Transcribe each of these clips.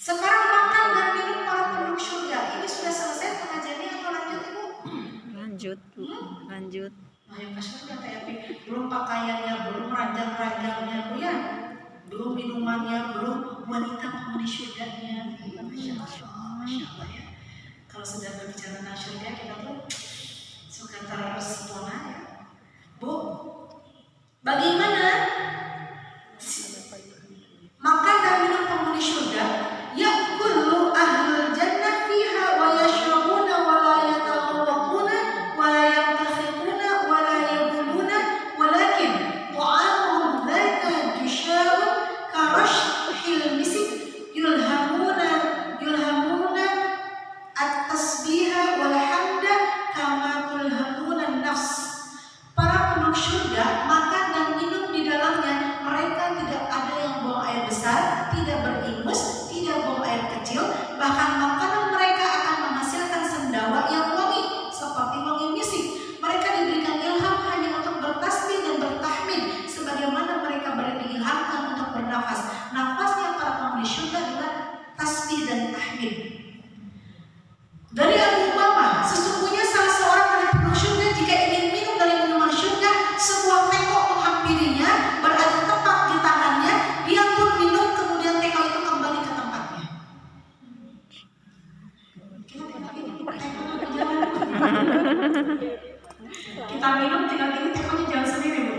Sekarang makan dan minum para penduduk surga. Ini sudah selesai pengajiannya atau lanjut Ibu? Lanjut Bu, lanjut. Nah yang ke surga kayak belum pakaiannya, belum ranjang-ranjangnya Bu ya, belum minumannya, belum wanita penghuni surganya. Masya Allah ya. Kalau sudah berbicara tentang surga kita tuh suka terpesona ya. Bu, bagaimana makan dan minum penghuni surga? Ya'kulu ahlul jannah fiha wa yashrabuna wa la yatawaquna wa la yamtakhiduna wa la yabuluna walakin ta'amuhum dhaka jusha'un karashhil misik yulhamuna at-tasbiha wal hamda kama tulhamuna nafs. Para penduduk surga makan dan minum di dalamnya, mereka tidak ada yang buang air besar, tidak beringus, tidak buang air kecil, bahkan makanan mereka akan menghasilkan sendawa yang wangi seperti wangi misik. Mereka diberikan ilham hanya untuk bertasbih dan bertahmid, sebagaimana mereka diilhamkan untuk bernafas. Nafasnya para penghuni surga adalah tasbih dan tahmid. Dari Abu Umamah, sesungguhnya salah seorang dari penduduk surga jika ingin minum dari minuman surga, sebuah teko menghampirinya, berada tepat di tangannya, dia pun minum, kemudian teko itu kembali ke tempatnya. Kita minum, tinggal ini tekonya jalan sendiri Bu.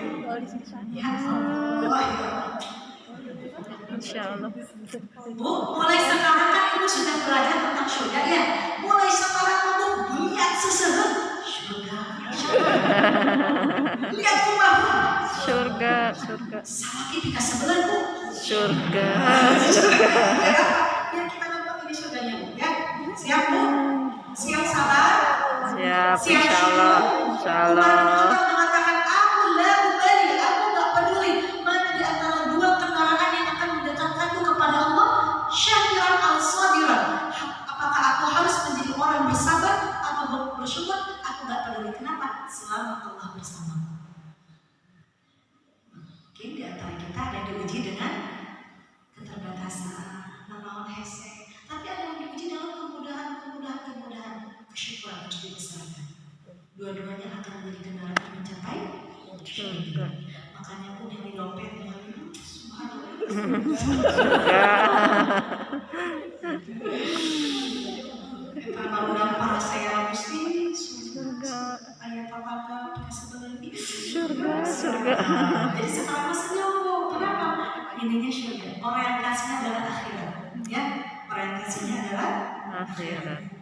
Ya Allah ya. Insya Allah. Bu, mulai sekarang kan Ibu sudah belajar tentang surga ya. Mulai sekarang Bu lihat sesehun surga. Lihat kumahu. Surga. Salaki pika sebelah Bu. Surga. Biar kita nampak ini surganya Bu ya. Siap Bu? Siap sabar? Siap, Siap insya Allah. Insya Allah. Mengatakan aku la ubali, aku gak peduli mana di antara dua kendaraan yang akan mendekatkanku kepada Allah, syakiran al-sabiran. Apakah aku harus menjadi orang bersabar atau bersyukur? Aku gak peduli. Kenapa? Selama Allah bersama. Mungkin di antara kita ada yang diuji dengan keterbatasan, namun hese. Tapi ada yang diuji dalam kemudahan, kesyukuran harus dibesarkan. Dua-duanya akan menjadi kendaraan mencapai surga. Makanya pun yang di dompet dengan subhanallah. Para para saya mesti surga. Ayat apa sebelah ini surga. Jadi sekarang maksudnya kenapa? Intinya surga. Orientasinya adalah akhirat. Ya, orientasinya adalah akhirat.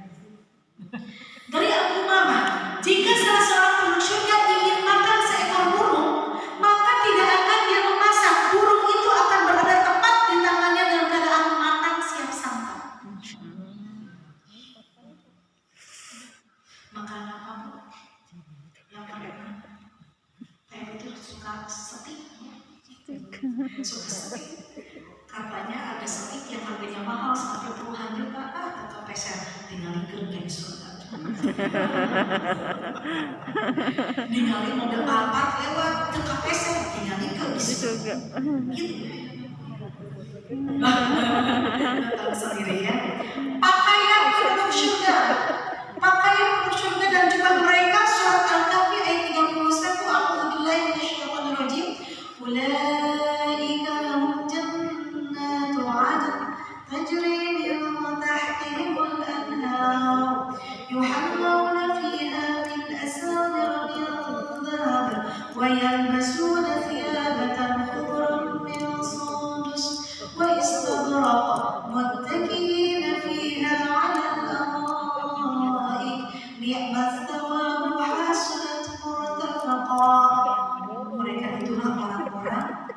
Dari Abu Umamah, jika salah seorang penduduk surga ingin makan seekor burung, maka tidak akan dia memasak. Burung itu akan berada tepat di tangannya dalam keadaan matang siap santap. Makanan apa Bu? Yang paling saya itu suka steak. Katanya ada steak yang harganya mahal sampai puluhan juta, atau peser tinggal di surga. Ninggalin mobil Alphard lewat ke KPSM, tinggal di surga. Tahu sendiri ya. Pakaian penduduk surga, dan juga mereka, surat Al-Kahfi ayat 31. A'udzubillahi minasyaitonir rajim. Ulaika lahum jannatu 'adn tajri min tahtihimul anhar yuhallawna fiha min asawir min dhahab wa yalbasuna thiyabatan khudran min sundus wa istabraq muttaki'ina fiha 'ala al-ara'ik ni'mat thawabu hasunat murtafaqa. Mereka itulah orang-orang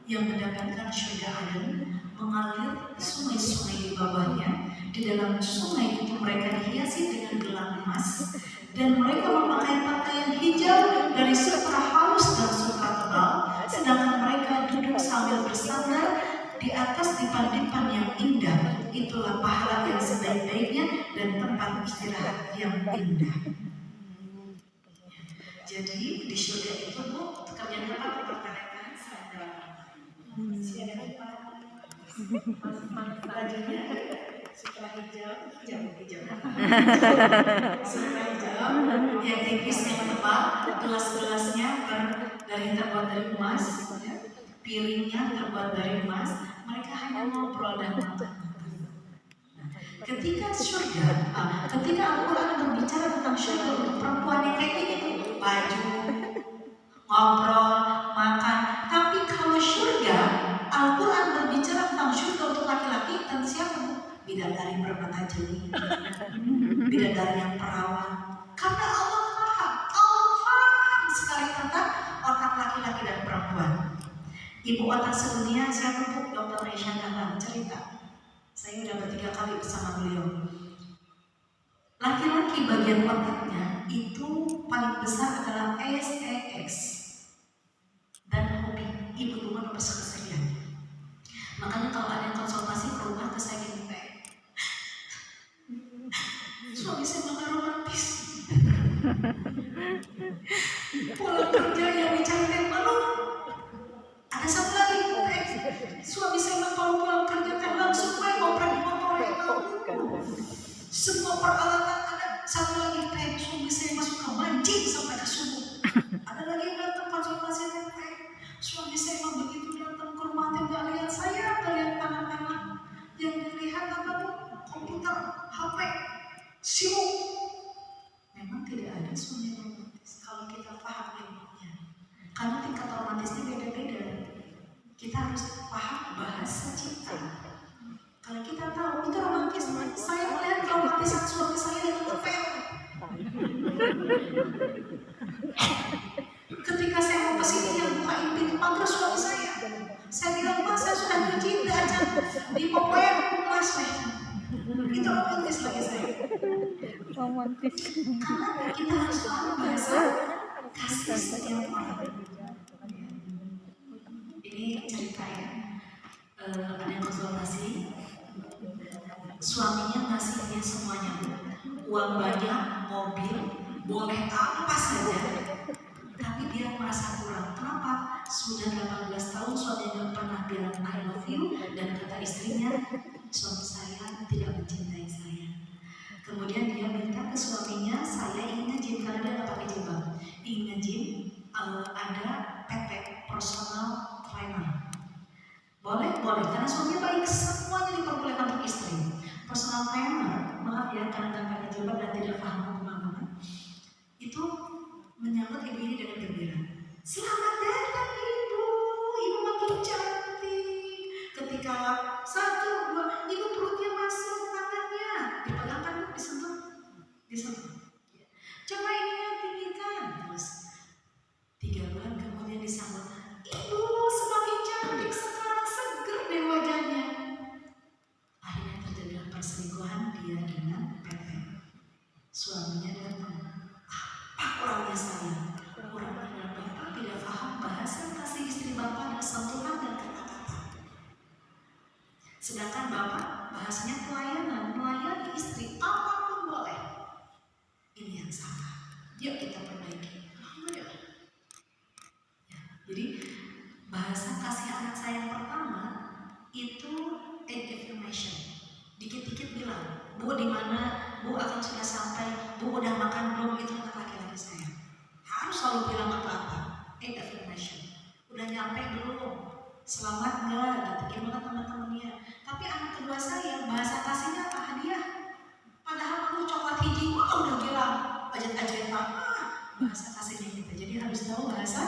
yang mendapatkan surga Aden, mengalir sungai-sungai di bawahnya. Di dalam sungai itu mereka dihiasi dengan gelang emas, dan mereka memakai pakaian hijau dari sutra halus dan sutra tebal, sedangkan mereka duduk sambil bersandar di atas dipan-dipan yang indah. Itulah pahala yang sebaik-baiknya dan tempat istirahat yang indah. Jadi di surga itu Bu, kerjanya apa? Pertanyaan saya bajunya sutra hijau, sutra hijau, yang tipis yang tebal, gelas-gelasnya terbuat dari emas, ya. Piringnya terbuat dari emas. Mereka hanya ngobrol dan makan. Ketika Al-Quran berbicara tentang syurga untuk perempuan yang kayak gini, baju, ngobrol, makan. Tapi kalau syurga, Al-Quran berbicara tentang syurga untuk laki-laki dan siapa? Bidadari bermata jeli, bidadari yang perawan. Karena Allah paham sekali tentang otak laki-laki dan perempuan. Ibu otak sedunia, saya tempuk Dr. Aisyah Dahlan cerita. Saya udah bertiga kali bersama beliau. Laki-laki bagian otaknya itu paling besar adalah SEX dan hobi. Ibu rumah nomor sekian. Makanya kalau ada yang konsultasi ke rumah ke saya gini, suami saya malah romantis. Pulang kerja yang dicari malu. Ada satu lagi, suami saya kalau pulang kerja kan langsung main ngoprek motor yang tahu. Semua peralatan ada. Satu lagi, suami saya masuk ke mancing sampai ke subuh. Ada lagi yang datang konsultasi suami saya memang begitu datang ke rumah nggak lihat saya, nggak lihat anak-anak. Yang dilihat apa tuh? Komputer, HP, sibuk. Memang tidak ada suami yang romantis kalau kita paham ilmunya. Karena tingkat romantisnya beda-beda. Kita harus paham bahasa cinta. Kalau kita tahu itu romantis, saya melihat romantisan suami saya dengan ngepel. Ketika saya mau kesini yang bukain pintu pagar suami saya bilang, Mas, saya sudah nyuci aja di pokoknya Mas. Itu romantis bagi saya. Romantis. Karena kita harus paham bahasa kasih setiap orang. Ini cerita ya, ada yang konsultasi, suaminya ngasih dia semuanya, uang banyak, mobil, boleh apa saja, tapi dia merasa kurang. Kenapa? Sudah 18 tahun suaminya nggak pernah bilang I love you, dan kata istrinya, suami saya tidak mencintai saya. Kemudian dia minta ke suaminya, saya ingin nge-gym karena dia nggak pakai jilbab, ingin nge-gym, ada PT personal trainer. Boleh, karena suaminya baik, semuanya diperbolehkan untuk istri. Personal trainer, maaf ya karena nggak pakai jilbab dan tidak paham hukum, itu menyambut ibu ini dengan gembira. Selamat datang ibu makin cantik. Ketika 1, 2, ibu perutnya masuk, tangannya dipegangkan, disentuh. Coba ini yang tinggikan. Terus 3 bulan kemudian disambut, ibu semakin cantik sekarang, seger deh wajahnya. Akhirnya terjadi perselingkuhan dia dengan PT. Suaminya datang, apa kurangnya saya? Kurangnya bapak tidak paham bahasa kasih istri bapak dan sentuhan dan kata-kata. Sedangkan bapak bahasanya pelayanan, melayani istri apapun boleh. Ini yang salah. Yuk kita perbaiki. Jadi bahasa kasih anak saya yang pertama itu affirmation. Dikit-dikit bilang, Bu di mana? Bu akan sudah sampai. Bu udah makan belum? Itu anak laki-laki saya. Harus selalu bilang apa-apa. Affirmation. Udah nyampe belum? Selamat nggak? Gitu. Gimana teman-temannya? Tapi anak kedua saya bahasa kasihnya apa? Hadiah. Padahal aku coklat hiji, udah bilang ajet-ajet bahasa kasihnya gitu. Jadi harus tahu bahasa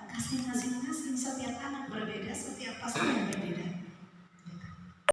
kasih masing-masing. Setiap anak berbeda, setiap pasangan berbeda.